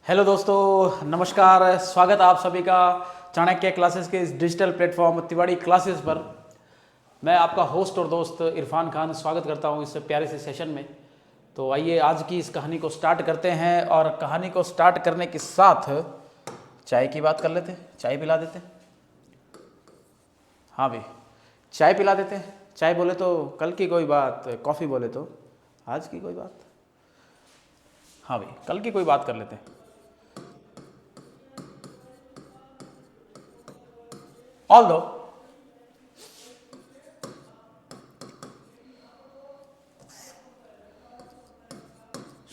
Hello दोस्तों, नमस्कार। स्वागत आप सभी का चाणक्य क्लासेस के इस डिजिटल प्लेटफॉर्म तिवाड़ी क्लासेस पर। मैं आपका होस्ट और दोस्त इरफान खान स्वागत करता हूं इस प्यारे से सेशन में। तो आइए आज की इस कहानी को स्टार्ट करते हैं, और कहानी को स्टार्ट करने के साथ चाय की बात कर लेते हैं। चाय पिला देते हैं। हाँ भाई, चाय पिला देते हैं। चाय बोले तो कल की कोई बात, कॉफ़ी बोले तो आज की कोई बात। हाँ भाई, कल की कोई बात कर लेते हैं। Although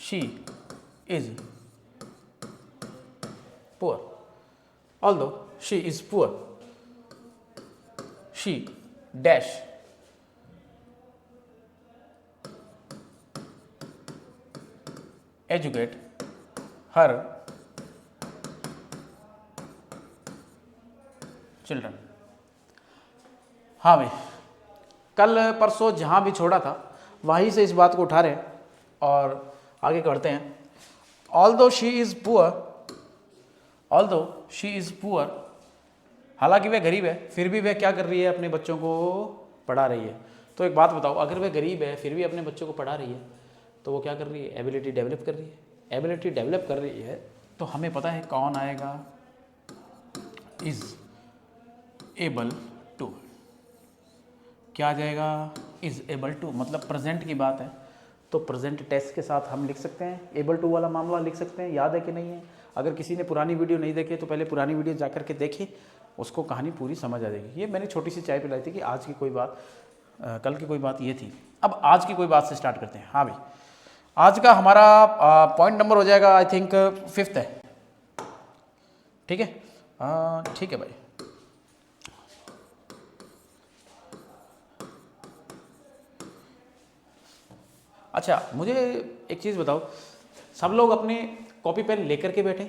she is poor, although she is poor, she dash educate her children। हाँ भाई, कल परसों जहाँ भी छोड़ा था वहीं से इस बात को उठा रहे हैं और आगे बढ़ते हैं। ऑल्दो शी इज़ पुअर, हालांकि वह गरीब है, फिर भी वह क्या कर रही है, अपने बच्चों को पढ़ा रही है। तो एक बात बताओ, अगर वह गरीब है फिर भी अपने बच्चों को पढ़ा रही है तो वो क्या कर रही है, एबिलिटी डेवलप कर रही है। एबिलिटी डेवलप कर रही है तो हमें पता है कौन आएगा, इज़ एबल टू। क्या आ जाएगा, इज़ एबल टू, मतलब प्रेजेंट की बात है तो प्रेजेंट टेंस के साथ हम लिख सकते हैं, एबल टू वाला मामला लिख सकते हैं। याद है कि नहीं है? अगर किसी ने पुरानी वीडियो नहीं देखी तो पहले पुरानी वीडियो जा करके देखें, उसको कहानी पूरी समझ आ जाएगी। ये मैंने छोटी सी चाय पिलाई थी कि आज की कोई बात, कल की कोई बात ये थी। अब आज की कोई बात से स्टार्ट करते हैं। हाँ भाई, आज का हमारा पॉइंट नंबर हो जाएगा, आई थिंक 5th है। ठीक है, ठीक है भाई। अच्छा, मुझे एक चीज़ बताओ, सब लोग अपने कॉपी पेन लेकर के बैठे,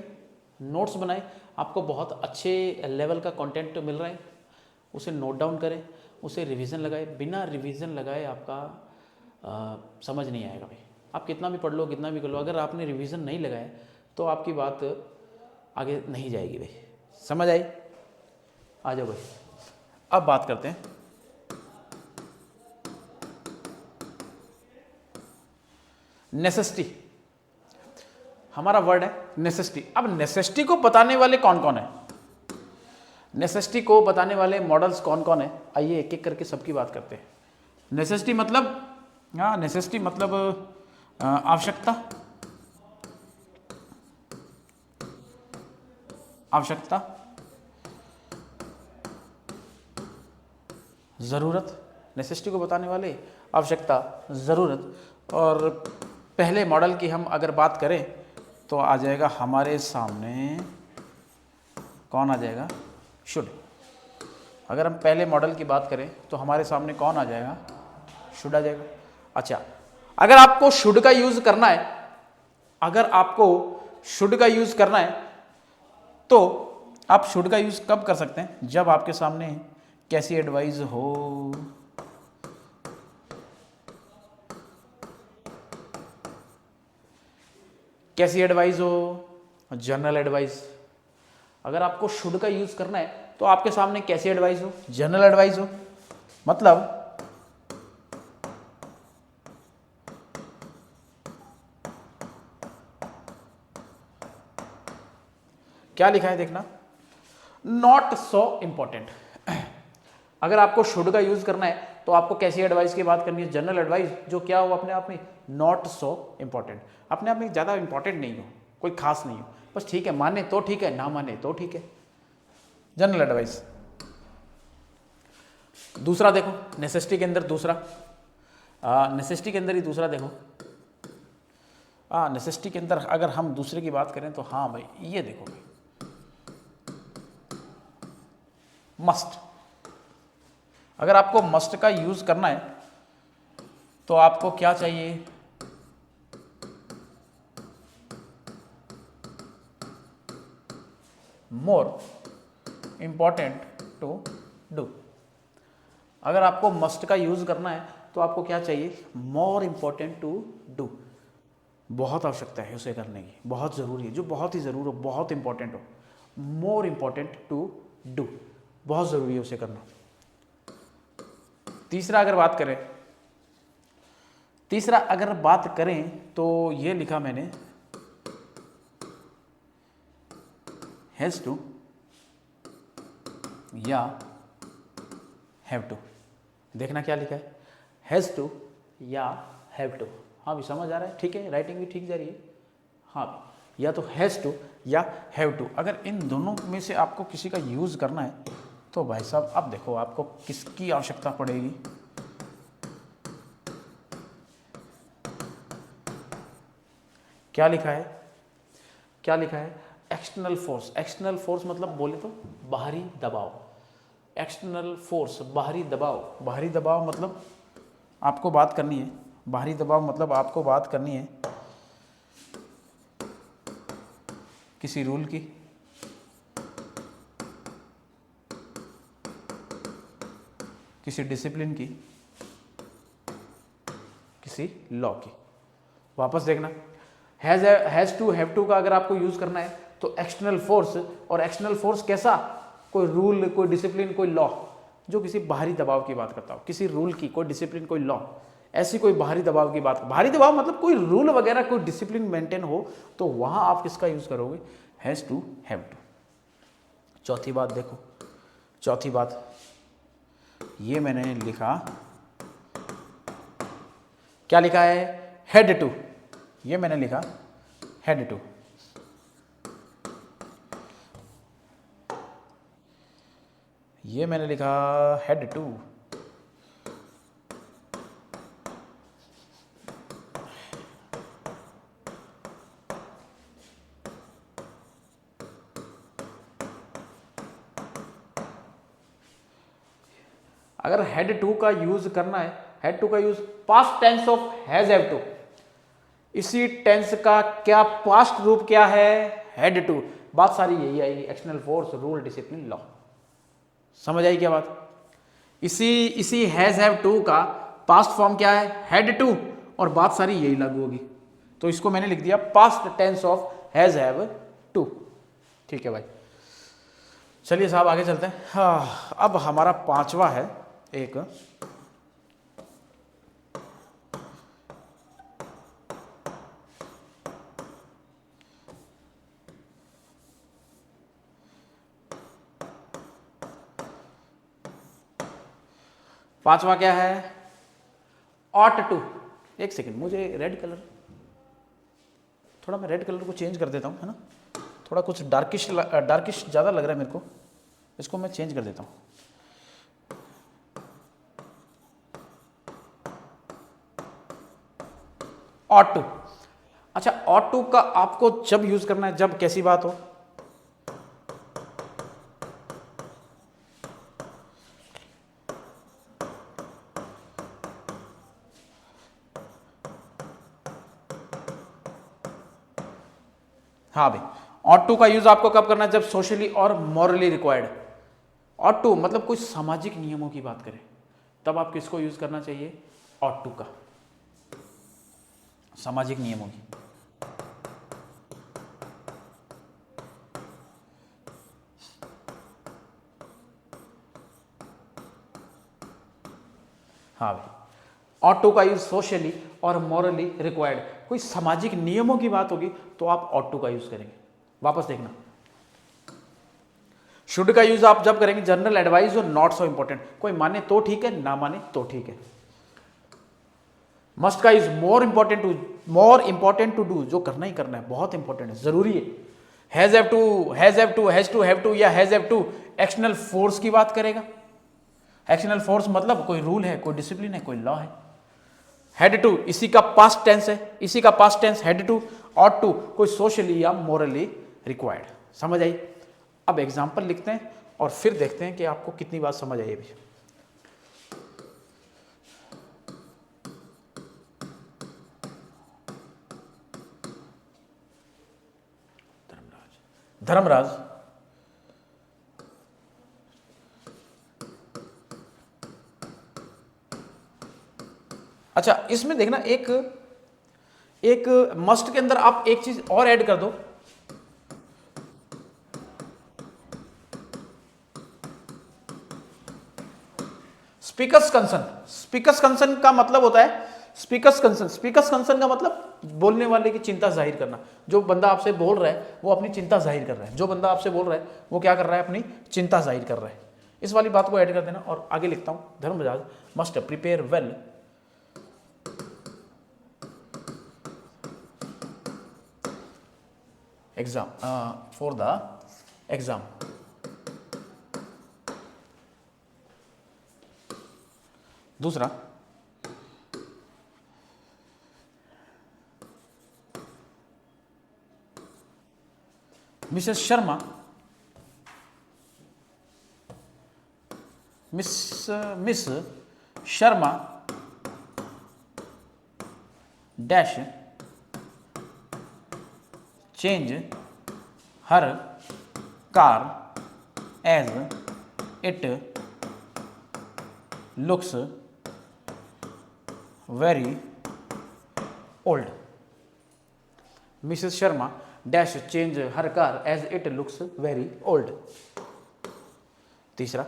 नोट्स बनाए, आपको बहुत अच्छे लेवल का कंटेंट मिल रहा है, उसे नोट डाउन करें, उसे रिवीजन लगाए। बिना रिवीजन लगाए आपका समझ नहीं आएगा भाई। आप कितना भी पढ़ लो, कितना भी कर लो, अगर आपने रिवीजन नहीं लगाया तो आपकी बात आगे नहीं जाएगी भाई। समझ आई? आ जाओ भाई, अब बात करते हैं नेसेसिटी। हमारा वर्ड है नेसेसिटी। अब नेसेसिटी को बताने वाले कौन कौन है, नेसेसिटी को बताने वाले मॉडल्स कौन कौन है, आइए एक एक करके सबकी बात करते हैं। नेसेसिटी मतलब, हाँ, नेसेसिटी मतलब आवश्यकता, आवश्यकता, ज़रूरत। नेसेसिटी को बताने वाले आवश्यकता, ज़रूरत। और पहले मॉडल की हम अगर बात करें तो आ जाएगा हमारे सामने, कौन आ जाएगा, शुड। अगर हम पहले मॉडल की बात करें तो हमारे सामने कौन आ जाएगा, शुड आ जाएगा। अच्छा, अगर आपको शुड का यूज करना है, अगर आपको शुड का यूज करना है तो आप शुड का यूज कब कर सकते हैं, जब आपके सामने कैसी एडवाइस हो, कैसी एडवाइस हो, जनरल एडवाइस। अगर आपको शुड का यूज करना है तो आपके सामने कैसी एडवाइस हो, जनरल एडवाइस हो। मतलब क्या लिखा है देखना, नॉट सो इंपॉर्टेंट। अगर आपको शुड का यूज करना है तो आपको कैसी एडवाइस की बात करनी है, जनरल एडवाइस, जो क्या हो अपने आप में नॉट सो इंपॉर्टेंट, अपने आप में ज़्यादा इंपॉर्टेंट नहीं हो, कोई खास नहीं हो, बस ठीक है, माने तो ठीक है, ना माने तो ठीक है, जनरल एडवाइस। दूसरा देखो, नेसेसिटी के अंदर दूसरा, नेसेसिटी के अंदर ही दूसरा देखो, नेसेसिटी के अंदर अगर हम दूसरे की बात करें तो हाँ भाई, ये देखो भाई, मस्ट। अगर आपको मस्ट का यूज करना है तो आपको क्या चाहिए, मोर इंपॉर्टेंट टू डू। अगर आपको मस्ट का यूज करना है तो आपको क्या चाहिए, मोर इंपॉर्टेंट टू डू। बहुत आवश्यकता है उसे करने की, बहुत ज़रूरी है, जो बहुत ही ज़रूर हो, बहुत इंपॉर्टेंट हो, मोर इम्पॉर्टेंट टू डू, बहुत ज़रूरी है उसे करना। तीसरा अगर बात करें तो ये लिखा मैंने हैज़ टू या हैव टू। देखना क्या लिखा है, हैज़ टू या हैव टू। हाँ भी समझ आ रहा है, ठीक है, राइटिंग भी ठीक जा रही है। हाँ, या तो हैज़ टू या हैव टू। अगर इन दोनों में से आपको किसी का यूज़ करना है तो भाई साहब अब देखो आपको किसकी आवश्यकता पड़ेगी। क्या लिखा है, एक्सटर्नल फोर्स। एक्सटर्नल फोर्स मतलब बोले तो बाहरी दबाव। एक्सटर्नल फोर्स, बाहरी दबाव मतलब आपको बात करनी है, बाहरी दबाव मतलब आपको बात करनी है किसी रूल की, किसी डिसिप्लिन की, किसी लॉ की। वापस देखना, हैज़ टू हैव टू का अगर आपको यूज करना है तो एक्सटर्नल फोर्स, और एक्सटर्नल फोर्स कैसा, कोई रूल, कोई डिसिप्लिन, कोई लॉ, जो किसी बाहरी दबाव की बात करता हो, किसी रूल की, कोई डिसिप्लिन, कोई लॉ, ऐसी कोई बाहरी दबाव की बात। बाहरी दबाव मतलब कोई रूल वगैरह, कोई डिसिप्लिन मेंटेन हो, तो वहां आप किसका यूज करोगे, हैज़ टू हैव टू। चौथी बात देखो, चौथी बात ये मैंने लिखा, क्या लिखा है, हेड टू। ये मैंने लिखा हेड टू। ये मैंने लिखा हेड टू। अगर हेड टू का यूज करना है, हेड टू का use past tense of has have to, इसी टेंस का क्या पास्ट रूप क्या है, हेड टू। बात सारी यही आएगी, external force, rule, discipline, law. समझ आई क्या बात। इसी हैज हैव टू का पास्ट फॉर्म क्या है, हेड टू, और बात सारी यही लागू होगी। तो इसको मैंने लिख दिया past tense of has have to. ठीक है भाई, चलिए साहब आगे चलते हैं। हाँ, अब हमारा पांचवा है एक, पांचवा क्या है, ऑट टू। एक सेकेंड, मुझे रेड कलर, थोड़ा मैं रेड कलर को चेंज कर देता हूँ, है ना, थोड़ा कुछ डार्किश ज़्यादा लग रहा है मेरे को, इसको मैं चेंज कर देता हूँ। Ought to. अच्छा, ऑट टू का आपको जब यूज करना है, जब कैसी बात हो, हाँ भाई, ऑट टू का यूज आपको कब करना है, जब सोशली और मॉरली रिक्वायर्ड। ऑट टू मतलब कोई सामाजिक नियमों की बात करें, तब आप किसको यूज करना चाहिए, ऑट टू का, सामाजिक नियमों की। हाँ भाई, ऑट टू का यूज सोशली और मॉरली रिक्वायर्ड, कोई सामाजिक नियमों की बात होगी तो आप ऑट टू का यूज करेंगे। वापस देखना, शुड का यूज आप जब करेंगे जनरल एडवाइस और नॉट सो इंपॉर्टेंट, कोई माने तो ठीक है, ना माने तो ठीक है। मस्ट का use more important to do, जो करना ही करना है, बहुत इंपॉर्टेंट है, जरूरी है। हैज हैव टू या has have to external force की बात करेगा। एक्सटर्नल फोर्स मतलब कोई रूल है, कोई डिसिप्लिन है, कोई लॉ है। हेड टू इसी का पास्ट टेंस है, इसी का past tense had to. Ought to कोई सोशली या मोरली रिक्वायर्ड। समझ आई। अब एग्जाम्पल लिखते हैं और फिर देखते हैं कि आपको कितनी बात समझ आई अभी। धर्मराज, अच्छा इसमें देखना, एक मस्ट के अंदर आप एक चीज और ऐड कर दो, स्पीकर्स कंसर्न। स्पीकर्स कंसर्न का मतलब होता है स्पीकर्स कंसर्न। स्पीकर्स कंसर्न का मतलब बोलने वाले की चिंता जाहिर करना। जो बंदा आपसे बोल रहा है वो अपनी चिंता जाहिर कर रहा है, जो बंदा आपसे बोल रहा है वो क्या कर रहा है, अपनी चिंता जाहिर कर रहा है। इस वाली बात को ऐड कर देना। और आगे लिखता हूं, Dharmraj must prepare well exam for the exam. दूसरा, Mrs Sharma Miss Sharma dash change her car as it looks very old. Mrs Sharma dash change her car as it looks very old. तीसरा,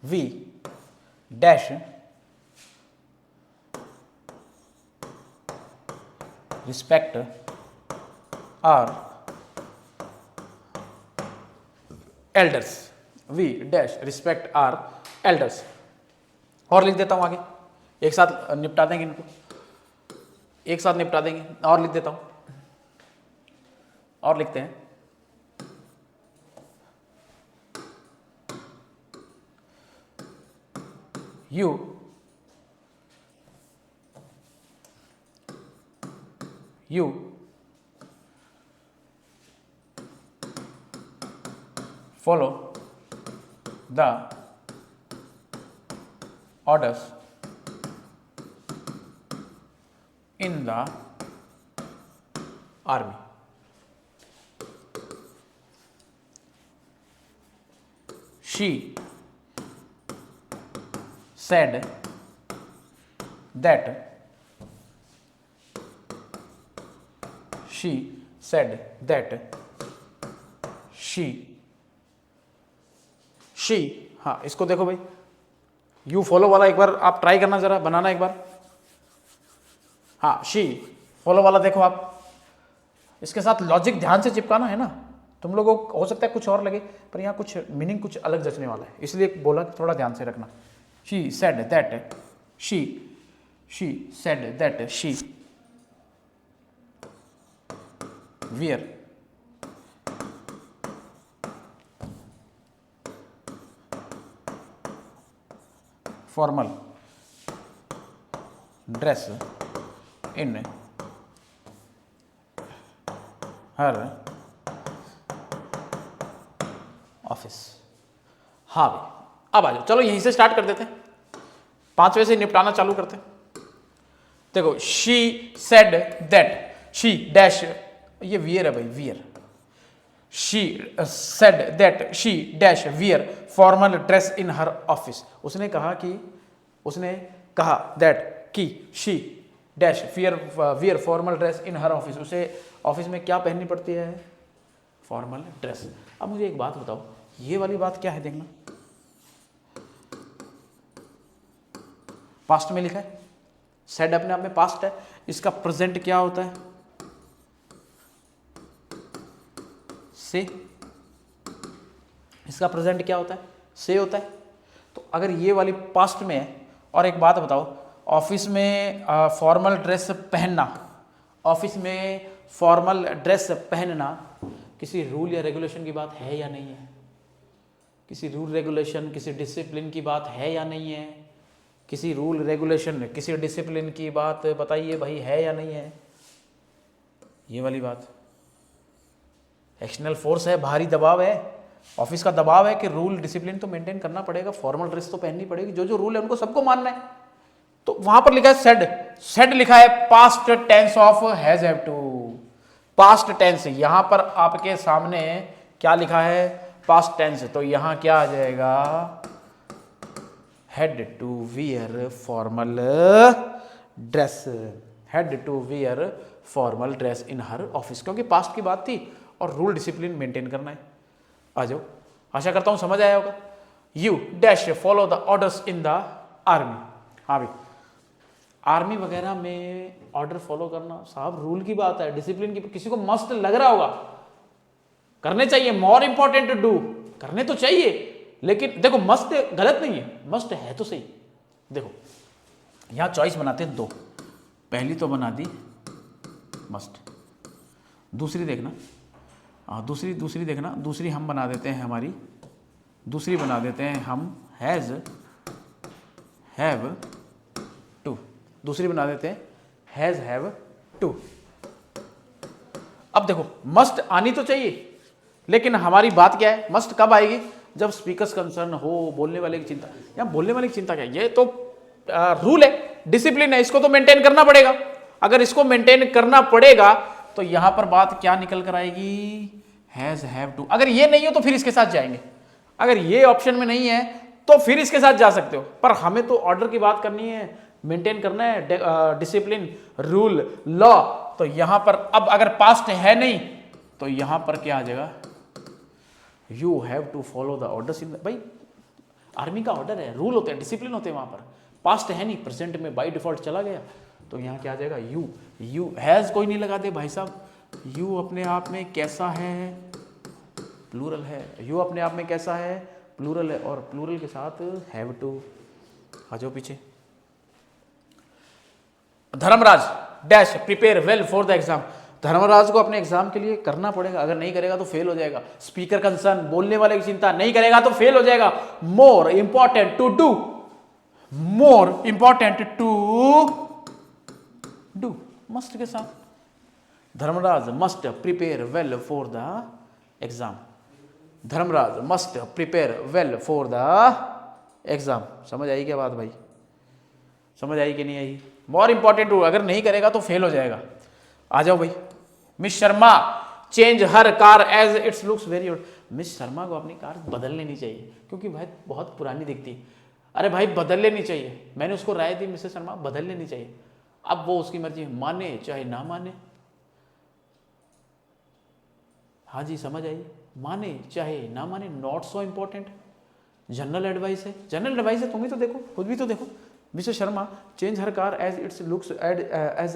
we dash respect our elders. We dash respect our elders. और लिख देता हूं आगे, एक साथ निपटा देंगे इनको, एक साथ निपटा देंगे। और लिख देता हूं, और लिखते हैं, you follow the orders in the army. She said that she हाँ, इसको देखो भाई, यू फॉलो वाला एक बार आप ट्राई करना, जरा बनाना एक बार। हाँ, शी फॉलो वाला देखो आप, इसके साथ लॉजिक ध्यान से चिपकाना है ना। तुम लोगों को हो सकता है कुछ और लगे, पर यहाँ कुछ मीनिंग कुछ अलग जचने वाला है, इसलिए बोला कि थोड़ा ध्यान से रखना। She said that she wear formal dress in her office. हाँ भाई, अब आ जाओ, चलो यहीं से स्टार्ट कर देते हैं, पांचवे से निपटाना चालू करते हैं। देखो, she said that she dash, ये वियर है भाई, wear. She said that she dash wear formal dress in her office. उसने कहा दैट कि she dash wear formal dress in her office. उसे ऑफिस में क्या पहननी पड़ती है, फॉर्मल ड्रेस। अब मुझे एक बात बताओ, ये वाली बात क्या है, देखना, पास्ट में लिखा है, सेड अपने आप में पास्ट है, इसका प्रेजेंट क्या होता है, से। इसका प्रेजेंट क्या होता है, से होता है। तो अगर ये वाली पास्ट में है, और एक बात बताओ, ऑफिस में फॉर्मल ड्रेस पहनना, ऑफिस में फॉर्मल ड्रेस पहनना किसी रूल या रेगुलेशन की बात है या नहीं है? किसी रूल रेगुलेशन, किसी डिसिप्लिन की बात है या नहीं है? किसी रूल रेगुलेशन, किसी डिसिप्लिन की बात बताइए भाई, है या नहीं है? ये वाली बात एक्सटर्नल फोर्स है, बाहरी दबाव है, ऑफिस का दबाव है कि रूल डिसिप्लिन तो मेंटेन करना पड़ेगा, फॉर्मल ड्रेस तो पहननी पड़ेगी, जो जो रूल है उनको सबको मानना है। तो वहां पर लिखा है सेड, सेड लिखा है past tense of has have to, past tense. यहां पर आपके सामने क्या लिखा है, पास्ट टेंस, तो यहां क्या आ जाएगा, had to wear formal dress, had to wear formal dress in her office, क्योंकि पास्ट की बात थी और रूल डिसिप्लिन मेंटेन करना है। आ जाओ, आशा करता हूं समझ आया होगा। You dash follow the orders in the army. हाँ भाई, आर्मी वगैरह में ऑर्डर फॉलो करना साहब रूल की बात है, डिसिप्लिन की, किसी को मस्ट लग रहा होगा, करने चाहिए, मोर इंपॉर्टेंट टू डू, करने तो चाहिए, लेकिन देखो मस्ट गलत नहीं है, मस्ट है तो सही। देखो यहां चॉइस बनाते हैं दो, पहली तो बना दी मस्ट, दूसरी देखना, दूसरी देखना, दूसरी हम बना देते हैं हमारी, दूसरी बना देते हैं हम हैज़ हैव टू, दूसरी बना देते हैं हैज़ हैव टू। अब देखो मस्ट आनी तो चाहिए, लेकिन हमारी बात क्या है, मस्ट कब आएगी, जब स्पीकर्स कंसर्न हो, बोलने वाले की चिंता। यहाँ बोलने वाले की चिंता क्या है, ये तो रूल है, डिसिप्लिन है, इसको तो मेंटेन करना पड़ेगा। अगर इसको मेंटेन करना पड़ेगा तो यहां पर बात क्या निकल कर आएगी, हैज हैव टू। अगर ये नहीं हो तो फिर इसके साथ जाएंगे, अगर ये ऑप्शन में नहीं है तो फिर इसके साथ जा सकते हो, पर हमें तो ऑर्डर की बात करनी है, मेंटेन करना है डिसिप्लिन, रूल, लॉ। तो यहां पर अब अगर पास्ट है नहीं तो यहां पर क्या आ जाएगा, you have to follow the orders in. भाई आर्मी का ऑर्डर है, रूल होते हैं, डिसिप्लिन होते हैं, वहां पर पास्ट है नहीं, प्रेजेंट में बाय डिफॉल्ट चला गया, तो यहां क्या आ जाएगा, यू हैज कोई नहीं लगा दे भाई साहब, यू अपने आप में कैसा है, प्लूरल है, यू अपने आप में कैसा है, प्लूरल है, और प्लूरल के साथ हैव टू। आ जाओ पीछे। Dharmaraj dash prepare well for the exam. Dharmaraj को अपने एग्जाम के लिए करना पड़ेगा, अगर नहीं करेगा तो फेल हो जाएगा। स्पीकर कंसर्न, बोलने वाले की चिंता, नहीं करेगा तो फेल हो जाएगा। More important to do, more important to do, must के साथ। Dharmaraj must prepare well for the exam, Dharmaraj must prepare well for the exam. समझ आई क्या बात भाई, समझ आई कि नहीं आई। मोर इंपॉर्टेंट टू, अगर नहीं करेगा तो फेल हो जाएगा। आ जाओ भाई। Miss Sharma change her car as it's looks very old. Miss Sharma को अपनी कार बदल लेनी चाहिए, क्योंकि भाई बहुत पुरानी दिखती है। अरे भाई बदल लेनी चाहिए, मैंने उसको राय दी मिसेस शर्मा बदल लेनी चाहिए। अब वो उसकी मर्जी, माने चाहे ना माने। हाँ जी समझ आई, माने चाहे ना माने, not so important. General advice है, जनरल एडवाइस है, तुम ही तो देखो, खुद भी तो देखो। Mrs Sharma change her car as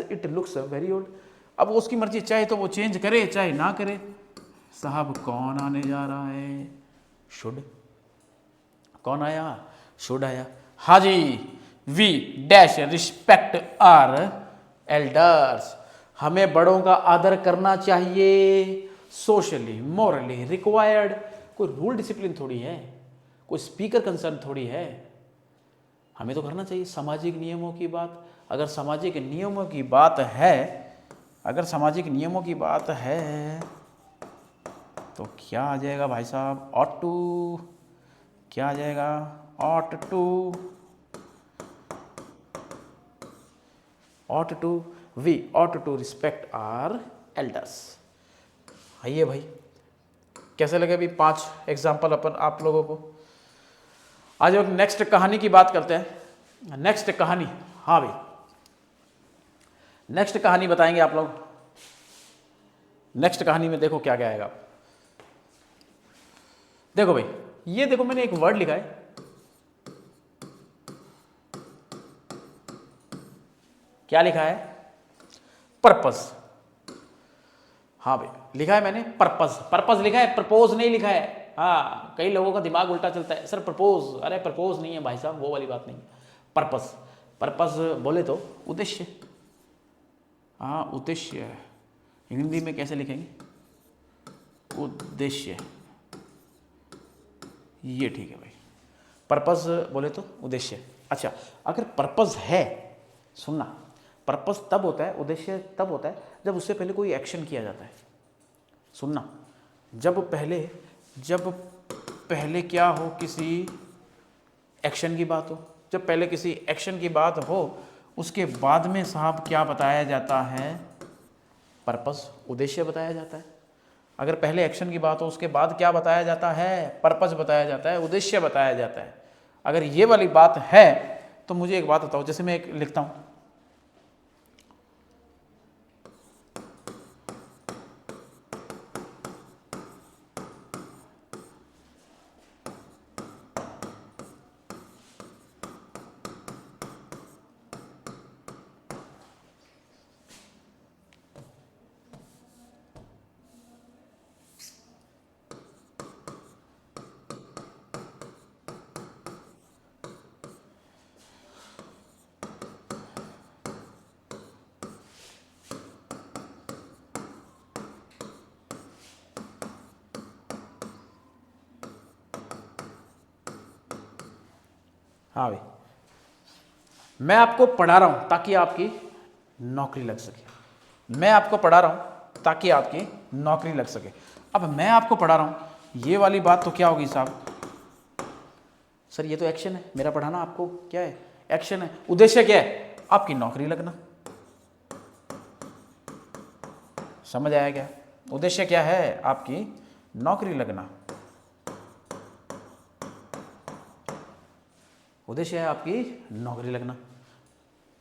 it looks very old. अब वो उसकी मर्जी, चाहे तो वो चेंज करे चाहे ना करे। साहब कौन आने जा रहा है, शुड। कौन आया, शुड आया। हाँ जी, we dash respect our elders. हमें बड़ों का आदर करना चाहिए, सोशली मॉरली रिक्वायर्ड। कोई रूल डिसिप्लिन थोड़ी है, कोई स्पीकर कंसर्न थोड़ी है, हमें तो करना चाहिए। सामाजिक नियमों की बात, अगर सामाजिक नियमों की बात है, अगर सामाजिक नियमों की बात है तो क्या आ जाएगा भाई साहब, ऑट टू। क्या आ जाएगा, ought to, ought to, we ought to respect our elders. आइए भाई, कैसे लगे अभी 5 एग्जाम्पल अपन आप लोगों को। आज एक नेक्स्ट कहानी की बात करते हैं। नेक्स्ट कहानी, हाँ भाई नेक्स्ट कहानी बताएंगे आप लोग। नेक्स्ट कहानी में देखो क्या क्या आएगा। देखो भाई, ये देखो मैंने एक वर्ड लिखा है, क्या लिखा है, पर्पस। हाँ भाई लिखा है मैंने पर्पस, पर्पस लिखा है, प्रपोज नहीं लिखा है। हाँ कई लोगों का दिमाग उल्टा चलता है, सर प्रपोज, अरे प्रपोज नहीं है भाई साहब, वो वाली बात नहीं। पर्पस, पर्पस बोले तो उद्देश्य। हाँ उद्देश्य, हिंदी में कैसे लिखेंगे, उद्देश्य, ये ठीक है भाई। पर्पस बोले तो उद्देश्य। अच्छा, अगर पर्पस है, सुनना, पर्पस तब होता है, उद्देश्य तब होता है जब उससे पहले कोई एक्शन किया जाता है। सुनना, जब पहले क्या हो, किसी एक्शन की बात हो, जब पहले किसी एक्शन की बात हो, उसके बाद में साहब क्या बताया जाता है, पर्पस, उद्देश्य बताया जाता है। अगर पहले एक्शन की बात हो, उसके बाद क्या बताया जाता है, पर्पस बताया जाता है, उद्देश्य बताया जाता है। अगर ये वाली बात है तो मुझे एक बात बताओ, जैसे मैं एक लिखता हूँ, हाँ भाई, मैं आपको पढ़ा रहा हूं ताकि आपकी नौकरी लग सके। मैं आपको पढ़ा रहा हूं ताकि आपकी नौकरी लग सके। अब मैं आपको पढ़ा रहा हूं, ये वाली बात तो क्या होगी साहब? सर ये तो एक्शन है, मेरा पढ़ाना आपको क्या है? एक्शन है। उद्देश्य क्या है? आपकी नौकरी लगना। समझ आया क्या? उद्देश्य क्या है? आपकी नौकरी लगना। उद्देश्य है आपकी नौकरी लगना।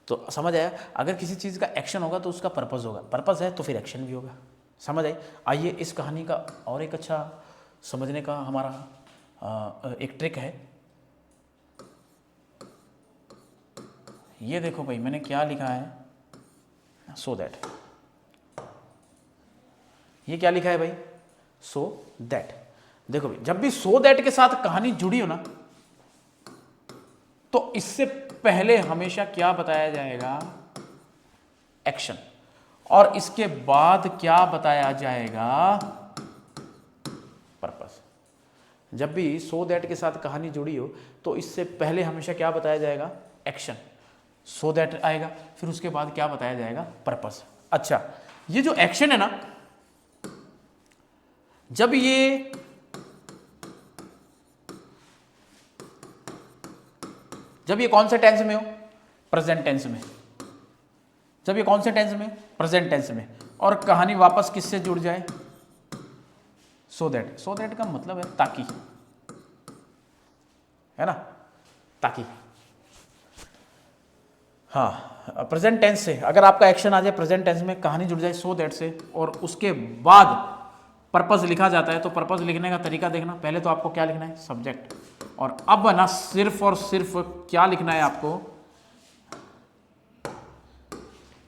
तो समझ आया? अगर किसी चीज़ का एक्शन होगा तो उसका पर्पस होगा, पर्पस है तो फिर एक्शन भी होगा। समझ आई? आइए इस कहानी का और एक अच्छा समझने का हमारा एक ट्रिक है। ये देखो भाई, मैंने क्या लिखा है, सो दैट। ये क्या लिखा है भाई? So that. देखो भाई, जब भी सो दैट के साथ कहानी जुड़ी हो ना, तो इससे पहले हमेशा क्या बताया जाएगा? एक्शन। और इसके बाद क्या बताया जाएगा? पर्पस। जब भी सो दैट के साथ कहानी जुड़ी हो तो इससे पहले हमेशा क्या बताया जाएगा? एक्शन। सो दैट आएगा, फिर उसके बाद क्या बताया जाएगा? पर्पस। अच्छा, ये जो एक्शन है ना, जब ये कौन से टेंस में हो? प्रेजेंट टेंस में। जब ये कौन से टेंस में? प्रेजेंट टेंस में। और कहानी वापस किससे जुड़ जाए? So that. सो दैट का मतलब है ताकि, है ना? ताकि। हाँ, प्रेजेंट टेंस से अगर आपका एक्शन आ जाए प्रेजेंट टेंस में, कहानी जुड़ जाए सो दैट से, और उसके बाद पर्पस लिखा जाता है, तो पर्पस लिखने का तरीका देखना। पहले तो आपको क्या लिखना है? सब्जेक्ट। और अब ना सिर्फ और सिर्फ क्या लिखना है आपको?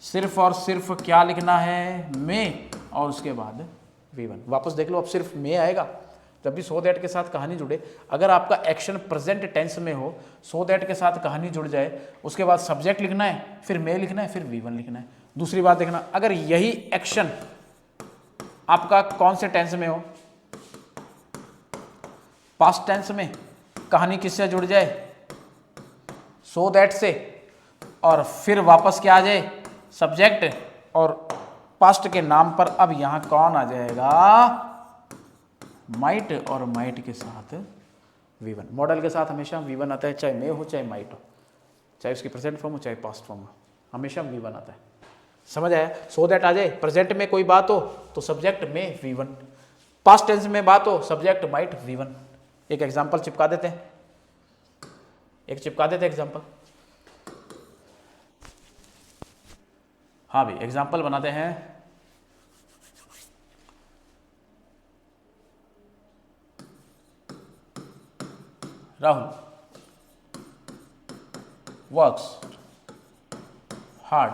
सिर्फ और सिर्फ क्या लिखना है? में, और उसके बाद V1। वापस देख लो, अब सिर्फ में आएगा जब भी सो दैट के साथ कहानी जुड़े। अगर आपका एक्शन प्रेजेंट टेंस में हो, सो दैट के साथ कहानी जुड़ जाए, उसके बाद सब्जेक्ट लिखना है, फिर में लिखना है, फिर V1 लिखना है। दूसरी बात देखना, अगर यही एक्शन आपका कौन से टेंस में हो? पास्ट टेंस में, कहानी किससे जुड़ जाए? सो दैट से, और फिर वापस क्या आ जाए? सब्जेक्ट, और पास्ट के नाम पर अब यहां कौन आ जाएगा? माइट, और माइट के साथ V1। मॉडल के साथ हमेशा V1 आता है, चाहे मे हो चाहे माइट हो, चाहे उसकी प्रेजेंट फॉर्म हो चाहे पास्ट फॉर्म हो, हमेशा V1 आता है। समझ आया? सो दैट आ जाए, प्रेजेंट में कोई बात हो तो सब्जेक्ट में V1, पास्ट टेंस में बात हो सब्जेक्ट माइट V1। एक एग्जांपल चिपका देते हैं, एग्जांपल। हाँ भाई, एग्जांपल बनाते हैं। Rahul works hard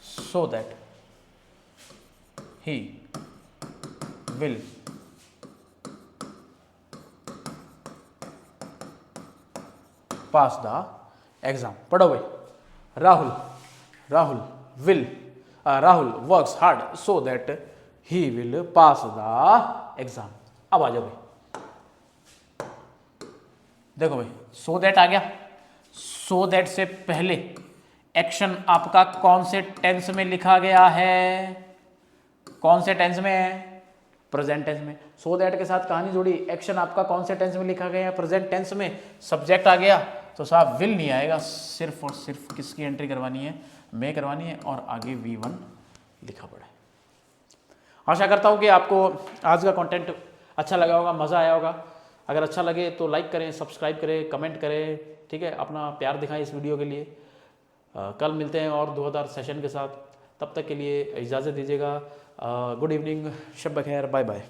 so that he will pass the exam। पढ़ो भाई। Rahul works hard so that he will pass the exam। अब आ जाओ भाई, देखो भाई, so that आ गया। so that से पहले एक्शन आपका कौन से टेंस में लिखा गया है? कौन से टेंस में है? प्रेजेंट टेंस में। सो दैट के साथ कहानी जुड़ी, एक्शन आपका कौन से टेंस में लिखा गया है? प्रेजेंट टेंस में। सब्जेक्ट आ गया तो साहब विल नहीं आएगा, सिर्फ और सिर्फ किसकी एंट्री करवानी है? मैं करवानी है, और आगे V1 लिखा पड़ा है। आशा करता हूँ कि आपको आज का कंटेंट अच्छा लगा होगा, मज़ा आया होगा। अगर अच्छा लगे तो लाइक करें, सब्सक्राइब करें, कमेंट करें, ठीक है? अपना प्यार दिखाएं इस वीडियो के लिए। कल मिलते हैं और 2000 सेशन के साथ। तब तक के लिए इजाज़त दीजिएगा। गुड इवनिंग, शब बखैर, बाय बाय।